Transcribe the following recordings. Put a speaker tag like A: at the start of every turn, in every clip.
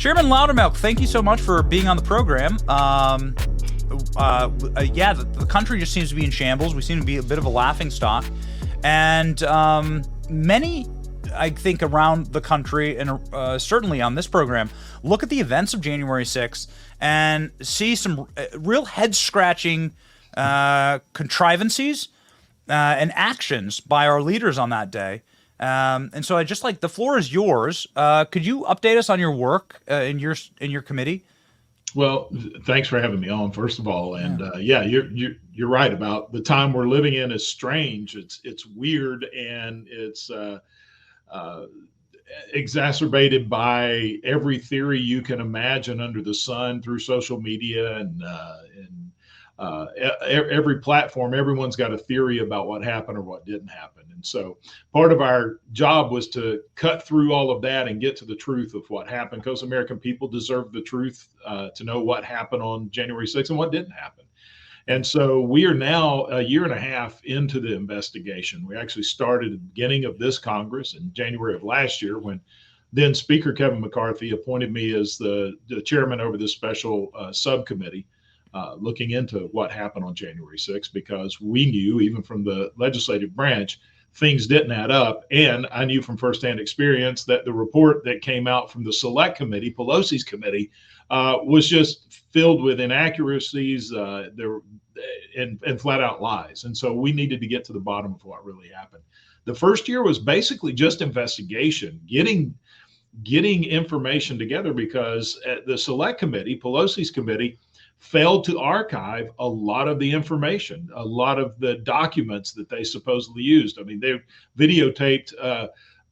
A: Chairman Loudermilk, thank you so much for being on the program. The country just seems to be in shambles. We seem to be a bit of a laughingstock. And many, I think, around the country and certainly on this program, look at the events of January 6th and see some real head-scratching contrivances and actions by our leaders on that day. And so I just the floor is yours. Could you update us on your work in your committee?
B: Well, thanks for having me on, first of all. And you're right about the time we're living in is strange. It's weird, and it's exacerbated by every theory you can imagine under the sun through social media and every platform. Everyone's got a theory about what happened or what didn't happen. And so part of our job was to cut through all of that and get to the truth of what happened, because American people deserve the truth, to know what happened on January 6th and what didn't happen. And so we are now a year and a half into the investigation. We actually started at the beginning of this Congress in January of last year, when then Speaker Kevin McCarthy appointed me as the chairman over this special subcommittee looking into what happened on January 6th, because we knew, even from the legislative branch, things didn't add up. And I knew from firsthand experience that the report that came out from the Select Committee, Pelosi's committee, was just filled with inaccuracies and flat out lies. And so we needed to get to the bottom of what really happened. The first year was basically just investigation, getting information together, because the Select Committee, Pelosi's committee, failed to archive a lot of the information, a lot of the documents that they supposedly used. I mean, they videotaped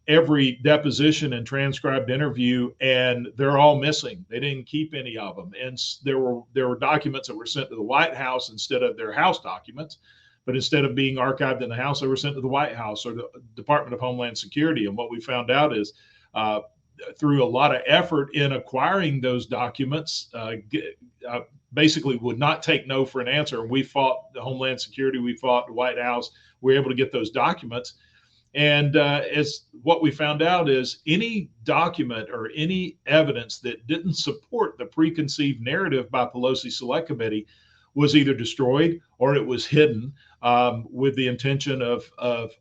B: every deposition and transcribed interview, and they're all missing. They didn't keep any of them. And there were documents that were sent to the White House instead of their House documents. But instead of being archived in the House, they were sent to the White House or the Department of Homeland Security. And what we found out is through a lot of effort in acquiring those documents, basically would not take no for an answer. And we fought the Homeland Security, we fought the White House. We were able to get those documents. And as what we found out is any document or any evidence that didn't support the preconceived narrative by Pelosi Select Committee was either destroyed or it was hidden with the intention of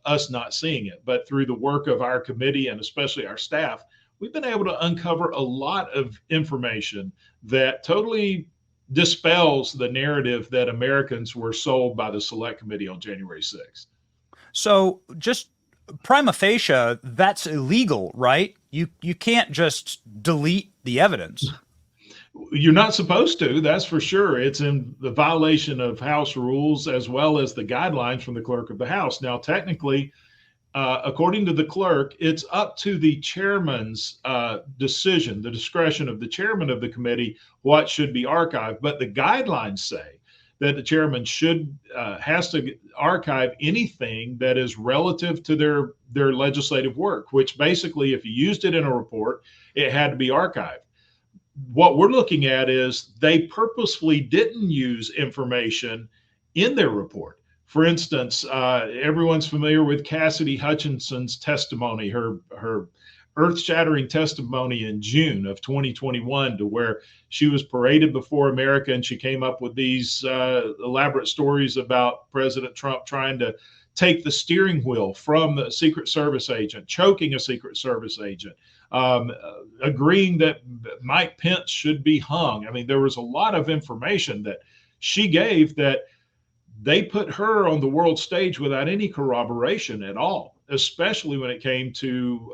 B: us not seeing it. But through the work of our committee and especially our staff, we've been able to uncover a lot of information that totally dispels the narrative that Americans were sold by the Select Committee on January 6th.
A: So just prima facie, that's illegal, right? You can't just delete the evidence.
B: You're not supposed to, that's for sure. It's in the violation of House rules as well as the guidelines from the clerk of the House. Now, technically, according to the clerk, it's up to the chairman's decision, the discretion of the chairman of the committee, what should be archived. But the guidelines say that the chairman has to archive anything that is relative to their legislative work, which basically, if you used it in a report, it had to be archived. What we're looking at is they purposefully didn't use information in their report. For instance, everyone's familiar with Cassidy Hutchinson's testimony, her earth-shattering testimony in June of 2021, to where she was paraded before America and she came up with these elaborate stories about President Trump trying to take the steering wheel from the Secret Service agent, choking a Secret Service agent, agreeing that Mike Pence should be hung. I mean, there was a lot of information that she gave that they put her on the world stage without any corroboration at all, especially when it came to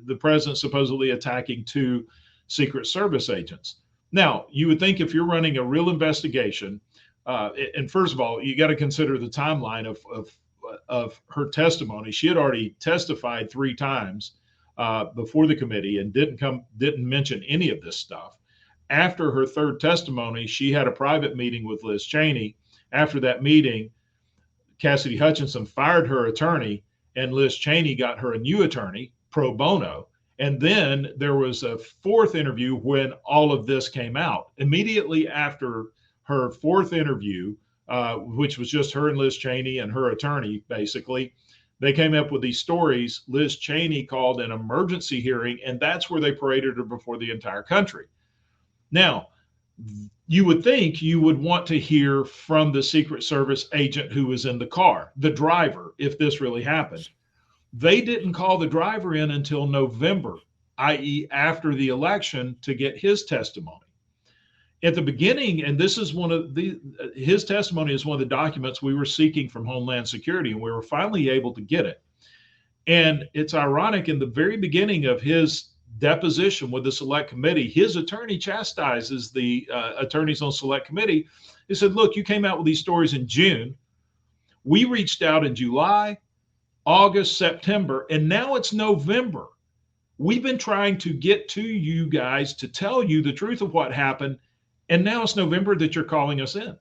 B: the president supposedly attacking 2 Secret Service agents. Now, you would think if you're running a real investigation, and first of all, you got to consider the timeline of her testimony. She had already testified 3 times before the committee and didn't mention any of this stuff. After her 3rd testimony, she had a private meeting with Liz Cheney. After that meeting, Cassidy Hutchinson fired her attorney, and Liz Cheney got her a new attorney, pro bono. And then there was a 4th interview when all of this came out. Immediately after her 4th interview, which was just her and Liz Cheney and her attorney, basically, they came up with these stories. Liz Cheney called an emergency hearing, and that's where they paraded her before the entire country. Now, you would think you would want to hear from the Secret Service agent who was in the car, the driver, if this really happened. They didn't call the driver in until November, i.e., after the election, to get his testimony. At the beginning, and this is his testimony is one of the documents we were seeking from Homeland Security, and we were finally able to get it. And it's ironic, in the very beginning of his deposition with the Select Committee, his attorney chastises the attorneys on Select Committee. He said, look, you came out with these stories in June. We reached out in July, August, September, and now it's November. We've been trying to get to you guys to tell you the truth of what happened, and now it's November that you're calling us in.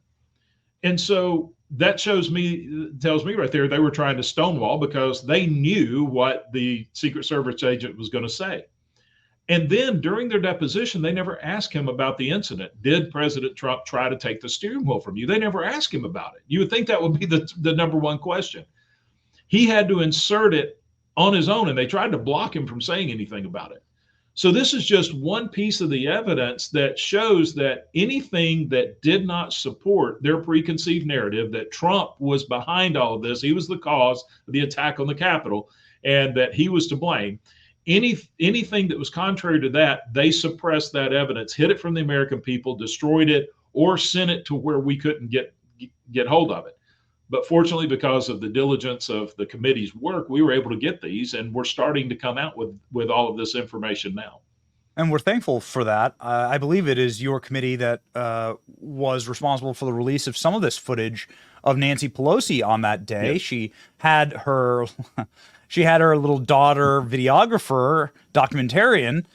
B: And so that tells me right there, they were trying to stonewall because they knew what the Secret Service agent was going to say. And then during their deposition, they never asked him about the incident. Did President Trump try to take the steering wheel from you? They never asked him about it. You would think that would be the number one question. He had to insert it on his own, and they tried to block him from saying anything about it. So this is just one piece of the evidence that shows that anything that did not support their preconceived narrative that Trump was behind all of this, he was the cause of the attack on the Capitol, and that he was to blame. Anything that was contrary to that, they suppressed that evidence, hid it from the American people, destroyed it, or sent it to where we couldn't get hold of it. But fortunately, because of the diligence of the committee's work, we were able to get these, and we're starting to come out with all of this information now.
A: And we're thankful for that. I believe it is your committee that was responsible for the release of some of this footage of Nancy Pelosi on that day. Yes. She had her little daughter, videographer, documentarian,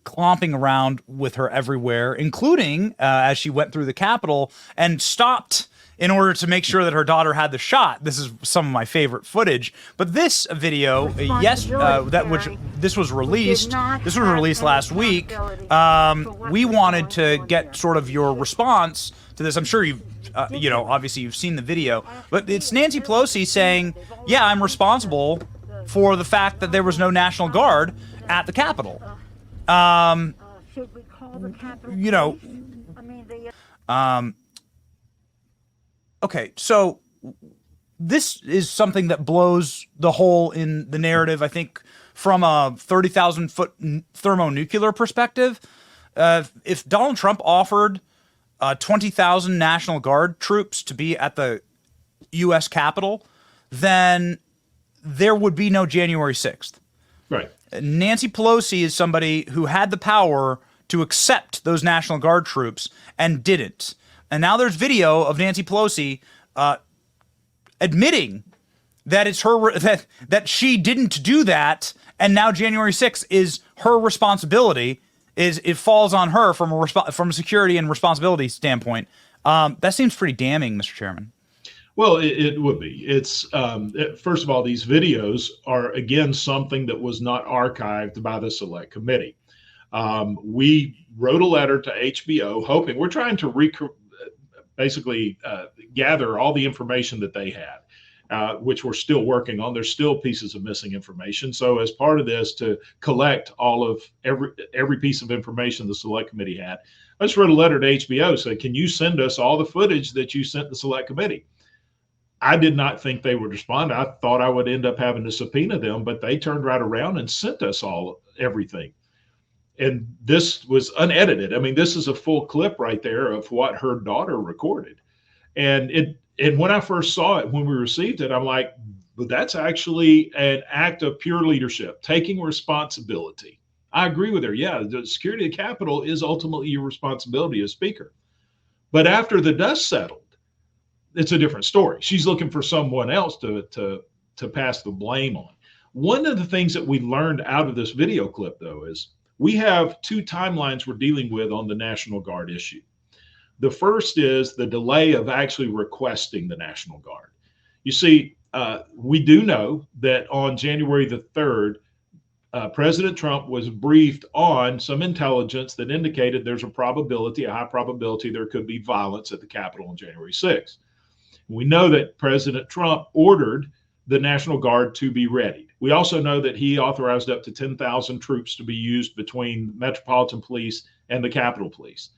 A: clomping around with her everywhere, including as she went through the Capitol and stopped in order to make sure that her daughter had the shot. This is some of my favorite footage. But this video, this was released last week. We wanted to get sort of your response to this. I'm sure you've, obviously you've seen the video, but it's Nancy Pelosi saying, yeah, I'm responsible for the fact that there was no National Guard at the Capitol.
C: Should we call the Capitol?
A: Okay, so this is something that blows the hole in the narrative, I think, from a 30,000-foot thermonuclear perspective. If Donald Trump offered 20,000 National Guard troops to be at the U.S. Capitol, then there would be no January 6th.
B: Right.
A: Nancy Pelosi is somebody who had the power to accept those National Guard troops and didn't. And now there's video of Nancy Pelosi admitting that it's her that she didn't do that, and now January 6th is her responsibility. It falls on her from a security and responsibility standpoint. That seems pretty damning, Mr. Chairman.
B: Well, it would be. It's first of all, these videos are again something that was not archived by the Select Committee. We wrote a letter to HBO, hoping we're trying to basically gather all the information that they had, which we're still working on. There's still pieces of missing information. So as part of this, to collect all of every piece of information the Select Committee had, I just wrote a letter to HBO, said, can you send us all the footage that you sent the Select Committee? I did not think they would respond. I thought I would end up having to subpoena them, but they turned right around and sent us everything. And this was unedited. I mean, this is a full clip right there of what her daughter recorded. And when I first saw it, when we received it, I'm like, but that's actually an act of pure leadership, taking responsibility. I agree with her. Yeah, the security of the Capitol is ultimately your responsibility as Speaker. But after the dust settled, it's a different story. She's looking for someone else to pass the blame on. One of the things that we learned out of this video clip, though, is we have two timelines we're dealing with on the National Guard issue. The first is the delay of actually requesting the National Guard. You see, we do know that on January the 3rd, President Trump was briefed on some intelligence that indicated there's a high probability there could be violence at the Capitol on January 6th. We know that President Trump ordered the National Guard to be readied. We also know that he authorized up to 10,000 troops to be used between Metropolitan Police and the Capitol Police.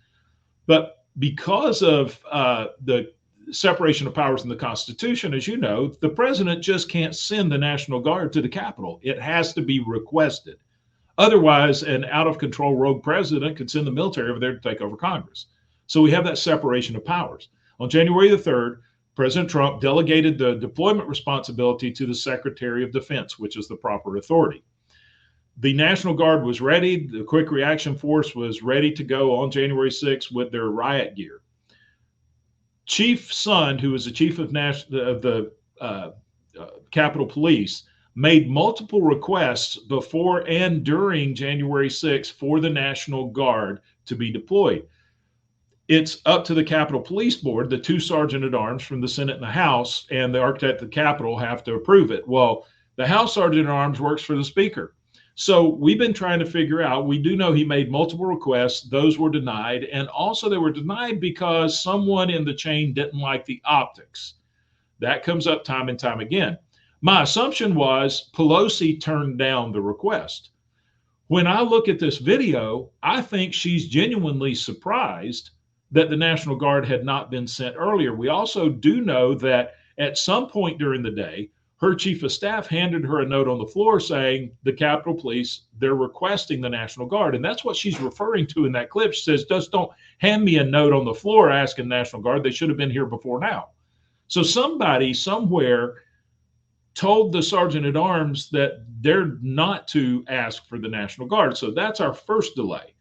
B: But because of the separation of powers in the Constitution, as you know, the president just can't send the National Guard to the Capitol. It has to be requested. Otherwise, an out-of-control rogue president could send the military over there to take over Congress. So we have that separation of powers. On January the 3rd, President Trump delegated the deployment responsibility to the Secretary of Defense, which is the proper authority. The National Guard was ready. The Quick Reaction Force was ready to go on January 6th with their riot gear. Chief Sund, who was the chief of the Capitol Police, made multiple requests before and during January 6th for the National Guard to be deployed. It's up to the Capitol Police Board, the two sergeant-at-arms from the Senate and the House, and the architect of the Capitol have to approve it. Well, the House sergeant-at-arms works for the Speaker. So we've been trying to figure out, we do know he made multiple requests. Those were denied. And also they were denied because someone in the chain didn't like the optics. That comes up time and time again. My assumption was Pelosi turned down the request. When I look at this video, I think she's genuinely surprised that the National Guard had not been sent earlier. We also do know that at some point during the day, her chief of staff handed her a note on the floor saying the Capitol Police, they're requesting the National Guard. And that's what she's referring to in that clip. She says, just don't hand me a note on the floor asking National Guard. They should have been here before now. So somebody somewhere told the sergeant-at-arms that they're not to ask for the National Guard. So that's our first delay.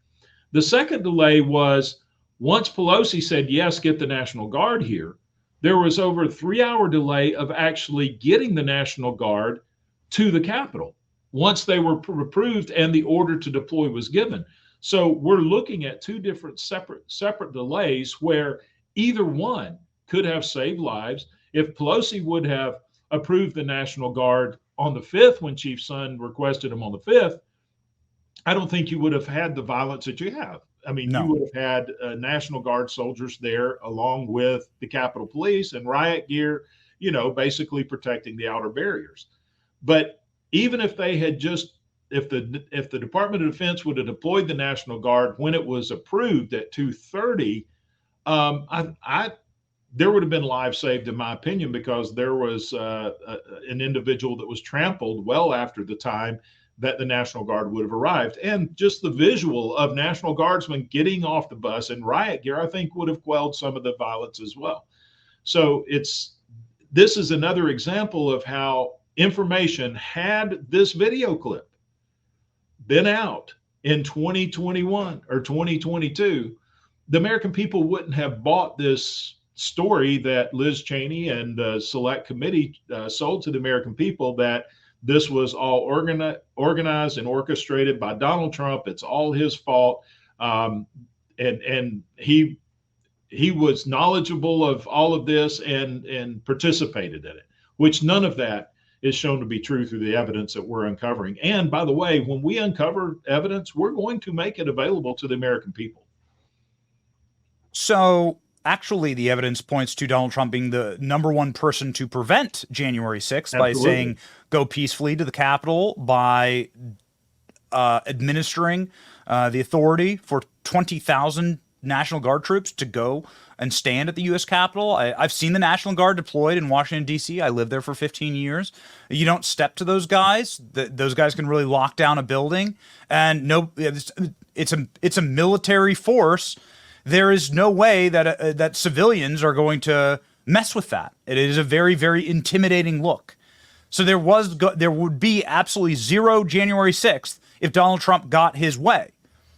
B: The second delay was once Pelosi said, yes, get the National Guard here, there was over a 3-hour delay of actually getting the National Guard to the Capitol once they were approved and the order to deploy was given. So we're looking at two different separate delays where either one could have saved lives. If Pelosi would have approved the National Guard on the 5th when Chief Sund requested him on the 5th, I don't think you would have had the violence that you have. I mean,
A: No.
B: You would have had National Guard soldiers there along with the Capitol Police and riot gear, basically protecting the outer barriers. But even if they had if the Department of Defense would have deployed the National Guard when it was approved at 2:30, there would have been lives saved, in my opinion, because there was an individual that was trampled well after the time that the National Guard would have arrived. And just the visual of National Guardsmen getting off the bus in riot gear, I think would have quelled some of the violence as well. So this is another example of how information, had this video clip been out in 2021 or 2022, the American people wouldn't have bought this story that Liz Cheney and the Select Committee sold to the American people, that this was all organized and orchestrated by Donald Trump. It's all his fault. And he was knowledgeable of all of this and participated in it, which none of that is shown to be true through the evidence that we're uncovering. And by the way, when we uncover evidence, we're going to make it available to the American people.
A: So actually, the evidence points to Donald Trump being the number one person to prevent January 6th by saying, go peacefully to the Capitol, by administering the authority for 20,000 National Guard troops to go and stand at the U.S. Capitol. I've seen the National Guard deployed in Washington, D.C. I lived there for 15 years. You don't step to those guys. Those guys can really lock down a building. And it's a military force. There is no way that civilians are going to mess with that. It is a very, very intimidating look. So there would be absolutely zero January 6th if Donald Trump got his way.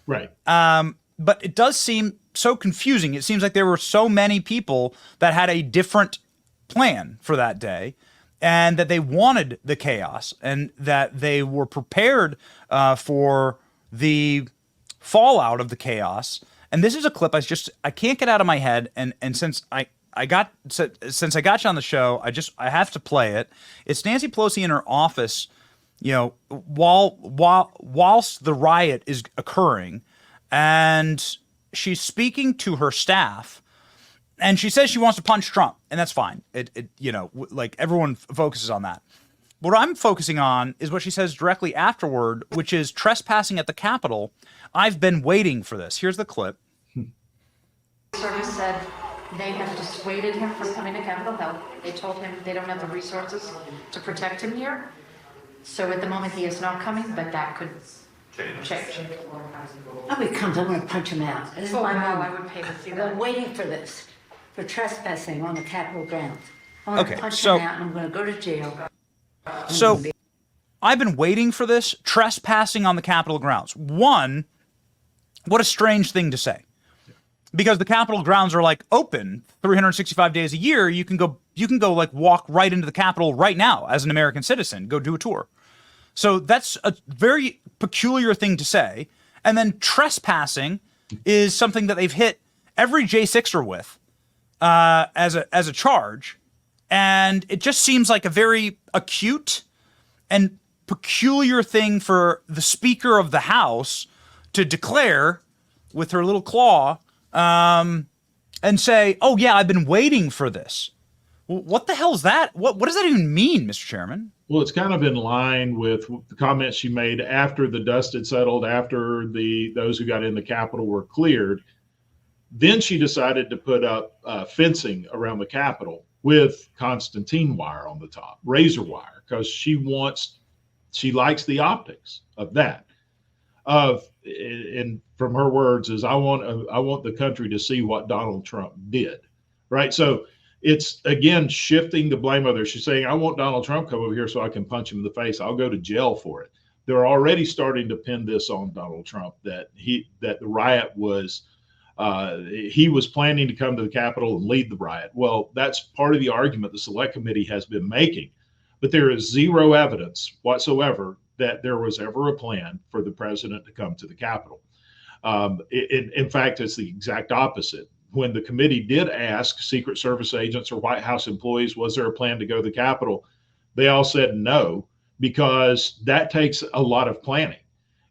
B: Right.
A: But it does seem so confusing. It seems like there were so many people that had a different plan for that day, and that they wanted the chaos, and that they were prepared for the fallout of the chaos. And this is a clip I can't get out of my head, and since I got you on the show, I have to play it. It's Nancy Pelosi in her office, whilst the riot is occurring, and she's speaking to her staff, and she says she wants to punch Trump, and that's fine. Like everyone focuses on that. What I'm focusing on is what she says directly afterward, which is trespassing at the Capitol. I've been waiting for this. Here's the clip.
D: Service said they have dissuaded him from coming to Capitol Hill. They told him they don't have the resources to protect him here. So at the moment he is not coming, but that could change.
C: Oh, he comes, I'm gonna punch him out. This is
D: Oh,
C: my
D: wow,
C: moment.
D: I would pay to see
C: I've
D: that.
C: been waiting for this, for trespassing on the Capitol grounds. I'm gonna
A: Okay,
C: punch
A: so-
C: him out and I'm gonna go to jail.
A: So I've been waiting for this, trespassing on the Capitol grounds. One, what a strange thing to say. Because the Capitol grounds are like open 365 days a year. You can go like walk right into the Capitol right now as an American citizen, go do a tour. So that's a very peculiar thing to say. And then trespassing is something that they've hit every J6er with as a charge. And it just seems like a very acute and peculiar thing for the Speaker of the House to declare with her little claw and say, oh, yeah, I've been waiting for this. What the hell is that? What does that even mean, Mr. Chairman?
B: Well, it's kind of in line with the comments she made after the dust had settled, after those who got in the Capitol were cleared. Then she decided to put up fencing around the Capitol with Constantine wire on the top, razor wire, because she likes the optics of that. And from her words, is I want the country to see what Donald Trump did, right? So it's again shifting the blame over there. She's saying, I want Donald Trump come over here so I can punch him in the face. I'll go to jail for it. They're already starting to pin this on Donald Trump that the riot was he was planning to come to the Capitol and lead the riot. Well, that's part of the argument the Select Committee has been making, but there is zero evidence whatsoever that there was ever a plan for the president to come to the Capitol. In fact, it's the exact opposite. When the committee did ask Secret Service agents or White House employees, was there a plan to go to the Capitol? They all said no, because that takes a lot of planning.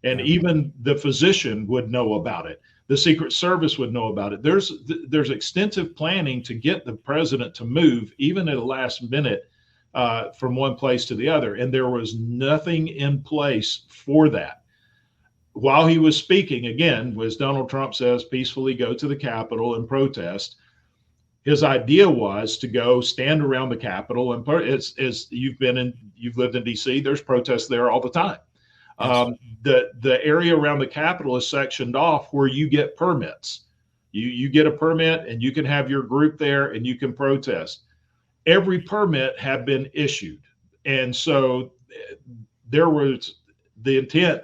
B: And even the physician would know about it. The Secret Service would know about it. There's extensive planning to get the president to move, even at the last minute, from one place to the other. And there was nothing in place for that. While he was speaking, again, as Donald Trump says, peacefully go to the Capitol and protest. His idea was to go stand around the Capitol, and you've lived in D.C. There's protests there all the time. Yes. The area around the Capitol is sectioned off where you get permits. You get a permit and you can have your group there and you can protest. Every permit had been issued, and so there was the intent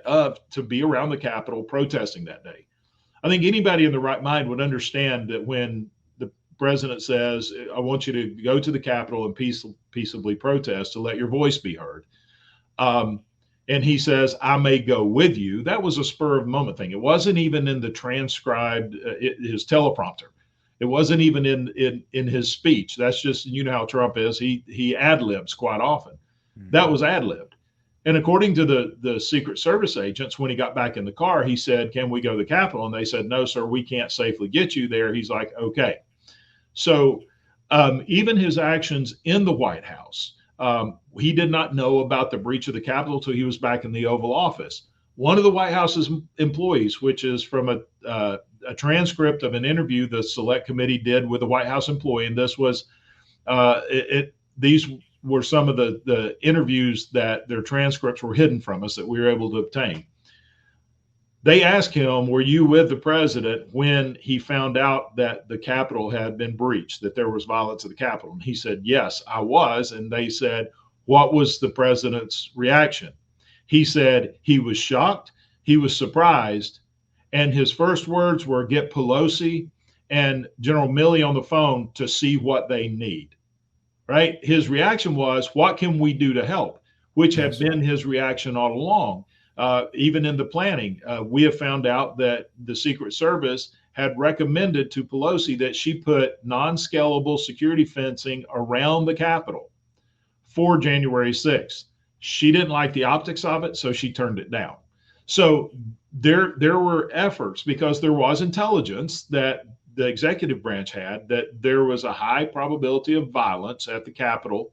B: to be around the Capitol protesting that day. I think anybody in the right mind would understand that when the president says, I want you to go to the Capitol and peaceably protest to let your voice be heard. And he says, I may go with you. That was a spur of the moment thing. It wasn't even in the transcribed, his teleprompter. It wasn't even in his speech. That's just, you know how Trump is. He ad-libs quite often. Mm-hmm. That was ad-libbed. And according to the Secret Service agents, when he got back in the car, he said, can we go to the Capitol? And they said, no, sir, we can't safely get you there. He's like, okay. So even his actions in the White House, he did not know about the breach of the Capitol till he was back in the Oval Office. One of the White House's employees, which is from a transcript of an interview the Select Committee did with a White House employee, and this was these were some of the interviews that their transcripts were hidden from us that we were able to obtain. They asked him, were you with the president when he found out that the Capitol had been breached, that there was violence at the Capitol? And he said, yes, I was. And they said, what was the president's reaction? He said he was shocked, he was surprised, and his first words were, get Pelosi and General Milley on the phone to see what they need. Right? His reaction was, what can we do to help? Which had been his reaction all along. Even in the planning, we have found out that the Secret Service had recommended to Pelosi that she put non-scalable security fencing around the Capitol for January 6th. She didn't like the optics of it, so she turned it down. So there were efforts, because there was intelligence that the executive branch had, that there was a high probability of violence at the Capitol.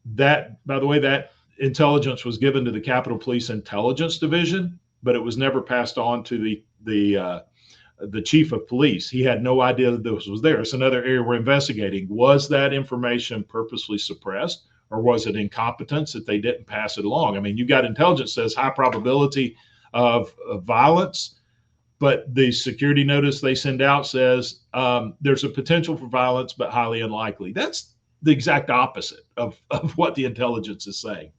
B: That, by the way, that intelligence was given to the Capitol Police Intelligence Division, but it was never passed on to the chief of police. He had no idea that this was there. It's another area we're investigating. Was that information purposely suppressed, or was it incompetence that they didn't pass it along? I mean, you got intelligence says high probability of violence, but the security notice they send out says there's a potential for violence, but highly unlikely. That's the exact opposite of what the intelligence is saying.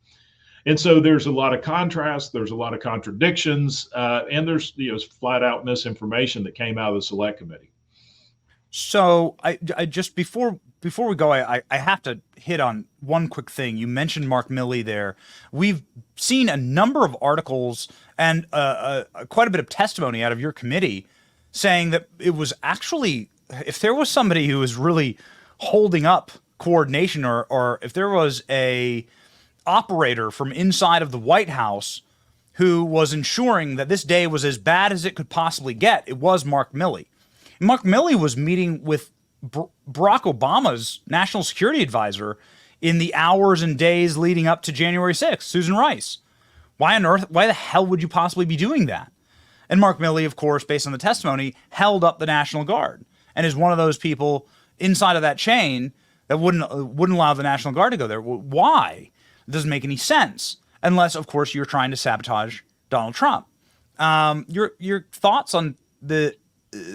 B: And so there's a lot of contrast, there's a lot of contradictions, and there's flat out misinformation that came out of the select committee.
A: So I just before we go, I have to hit on one quick thing. You mentioned Mark Milley there. We've seen a number of articles and quite a bit of testimony out of your committee saying that it was actually, if there was somebody who was really holding up coordination, or if there was a operator from inside of the White House who was ensuring that this day was as bad as it could possibly get, it was Mark Milley. Mark Milley was meeting with Barack Obama's national security advisor in the hours and days leading up to January 6th, Susan Rice. Why the hell would you possibly be doing that? And Mark Milley, of course, based on the testimony, held up the National Guard and is one of those people inside of that chain that wouldn't allow the National Guard to go there. Why? It doesn't make any sense, unless, of course, you're trying to sabotage Donald Trump. Your thoughts on the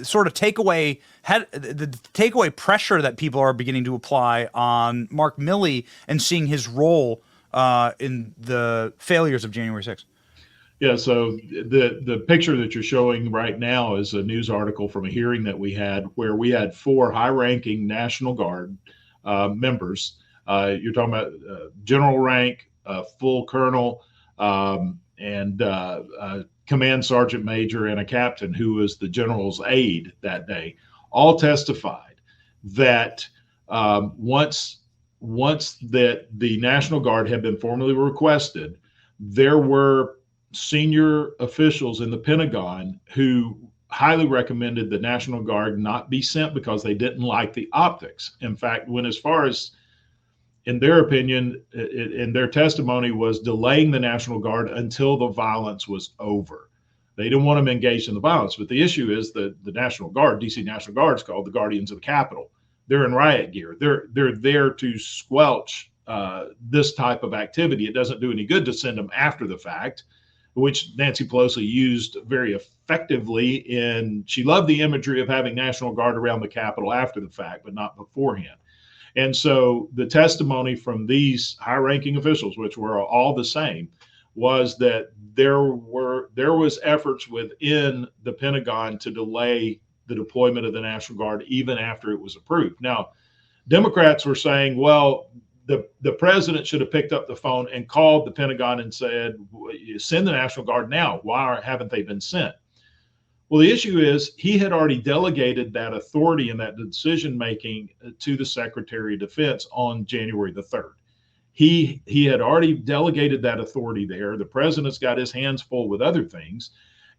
A: sort of takeaway pressure that people are beginning to apply on Mark Milley and seeing his role in the failures of January 6th?
B: Yeah, so the picture that you're showing right now is a news article from a hearing that we had where we had 4 high-ranking National Guard members. You're talking about general rank, full colonel, and command sergeant major, and a captain who was the general's aide that day, all testified that once that the National Guard had been formally requested, there were senior officials in the Pentagon who highly recommended the National Guard not be sent because they didn't like the optics. In fact, went as far as, in their opinion, in their testimony, was delaying the National Guard until the violence was over. They didn't want them engaged in the violence. But the issue is that the National Guard, DC National Guard, is called the Guardians of the Capitol. They're in riot gear. They're there to squelch this type of activity. It doesn't do any good to send them after the fact, which Nancy Pelosi used very effectively. And she loved the imagery of having National Guard around the Capitol after the fact, but not beforehand. And so the testimony from these high-ranking officials, which were all the same, was that there was efforts within the Pentagon to delay the deployment of the National Guard even after it was approved. Now, Democrats were saying, well, the president should have picked up the phone and called the Pentagon and said, send the National Guard now. Why haven't they been sent? Well, the issue is he had already delegated that authority and that decision-making to the Secretary of Defense on January the 3rd. He had already delegated that authority there. The president's got his hands full with other things.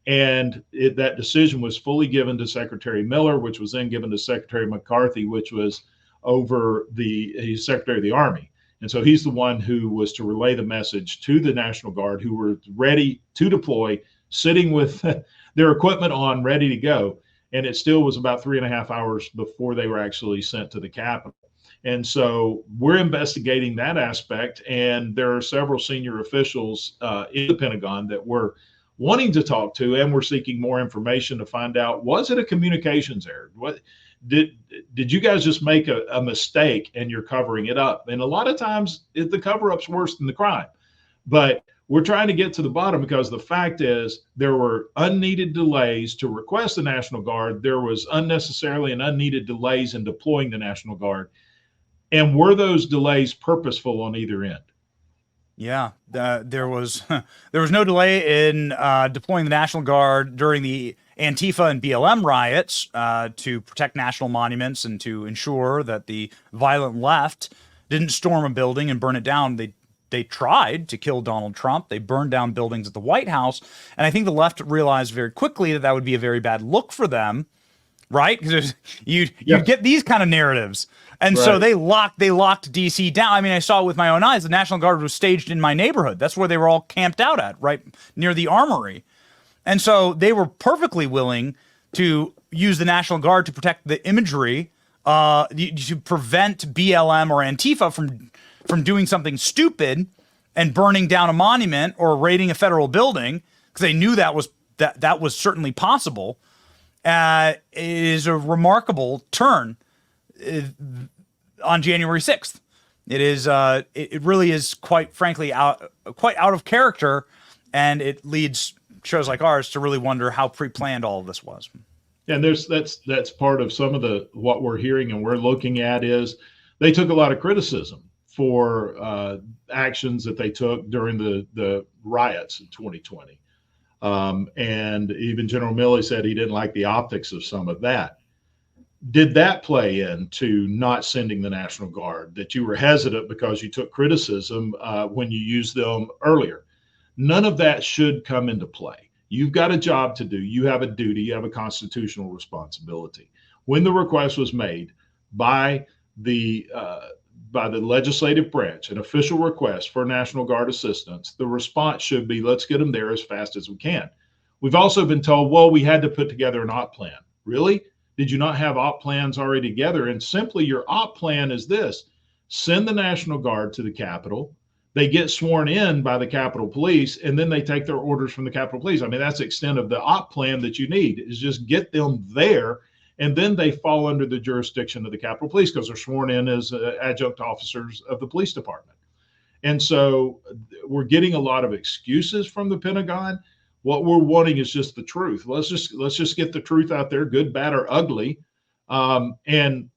B: And that decision was fully given to Secretary Miller, which was then given to Secretary McCarthy, which was over he's Secretary of the Army. And so he's the one who was to relay the message to the National Guard, who were ready to deploy, sitting with their equipment on, ready to go. And it still was about 3.5 hours before they were actually sent to the Capitol. And so we're investigating that aspect. And there are several senior officials in the Pentagon that we're wanting to talk to, and we're seeking more information to find out, was it a communications error? What did you guys just make a mistake and you're covering it up? And a lot of times the cover-up's worse than the crime. But we're trying to get to the bottom, because the fact is there were unneeded delays to request the National Guard. There was unnecessarily and unneeded delays in deploying the National Guard. And were those delays purposeful on either end?
A: Yeah, there was no delay in deploying the National Guard during the Antifa and BLM riots to protect national monuments and to ensure that the violent left didn't storm a building and burn it down. They tried to kill Donald Trump. They burned down buildings at the White House. And I think the left realized very quickly that that would be a very bad look for them right? Because you
B: Yeah.
A: get these kind of narratives. And so
B: Right.
A: they locked DC down. I mean, I saw it with my own eyes. The National Guard was staged in my neighborhood. That's where they were all camped out at, right near the armory. And so they were perfectly willing to use the National Guard to protect the imagery, to prevent BLM or Antifa from doing something stupid and burning down a monument or raiding a federal building, because they knew that was certainly possible. It is a remarkable turn on January 6th. It is. It really is, quite frankly, quite out of character, and it leads shows like ours to really wonder how pre-planned all of this was.
B: And that's part of some of what we're hearing and we're looking at is they took a lot of criticism for actions that they took during the riots in 2020. And even General Milley said he didn't like the optics of some of that. Did that play into not sending the National Guard, that you were hesitant because you took criticism when you used them earlier? None of that should come into play. You've got a job to do. You have a duty. You have a constitutional responsibility. When the request was made by the legislative branch, an official request for National Guard assistance, the response should be, let's get them there as fast as we can. We've also been told, well, we had to put together an op plan. Really? Did you not have op plans already together? And simply your op plan is this: send the National Guard to the Capitol. They get sworn in by the Capitol Police, and then they take their orders from the Capitol Police. I mean, that's the extent of the op plan that you need, is just get them there, and then they fall under the jurisdiction of the Capitol Police because they're sworn in as adjunct officers of the police department. And so we're getting a lot of excuses from the Pentagon. What we're wanting is just the truth. Let's just get the truth out there, good, bad, or ugly. And,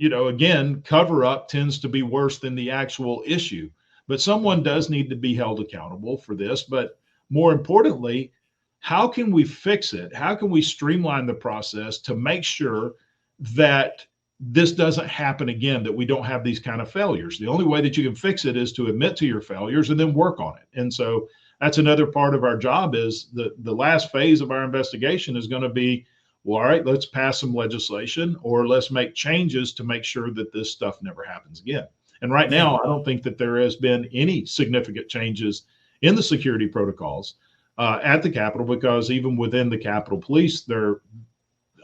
B: again, cover up tends to be worse than the actual issue. But someone does need to be held accountable for this. But more importantly, how can we fix it? How can we streamline the process to make sure that this doesn't happen again, that we don't have these kind of failures? The only way that you can fix it is to admit to your failures and then work on it. And so that's another part of our job, is the last phase of our investigation is going to be, well, all right, let's pass some legislation or let's make changes to make sure that this stuff never happens again. And right now, I don't think that there has been any significant changes in the security protocols at the Capitol, because even within the Capitol Police, they're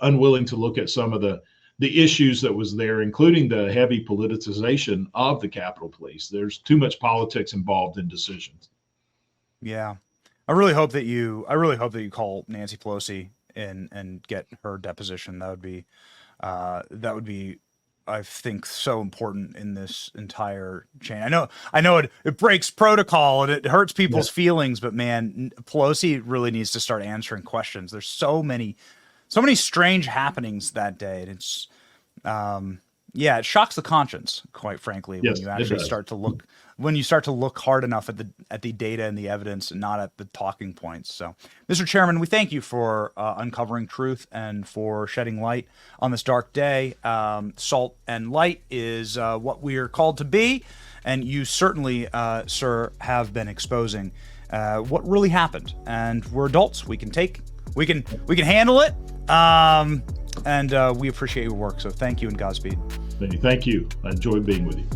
B: unwilling to look at some of the issues that was there, including the heavy politicization of the Capitol Police. There's too much politics involved in decisions.
A: Yeah, I really hope that you call Nancy Pelosi in and get her deposition. That would be, I think, so important in this entire chain. I know it breaks protocol and it hurts people's feelings, but man, Pelosi really needs to start answering questions. There's so many strange happenings that day. And it's, it shocks the conscience, quite frankly, when you actually start to look hard enough at the data and the evidence and not at the talking points. So, Mr. Chairman, we thank you for uncovering truth and for shedding light on this dark day. Salt and light is what we are called to be, and you certainly, sir, have been exposing what really happened. And we're adults; we can handle it, and we appreciate your work. So, thank you and Godspeed.
B: Thank you. I enjoyed being with you.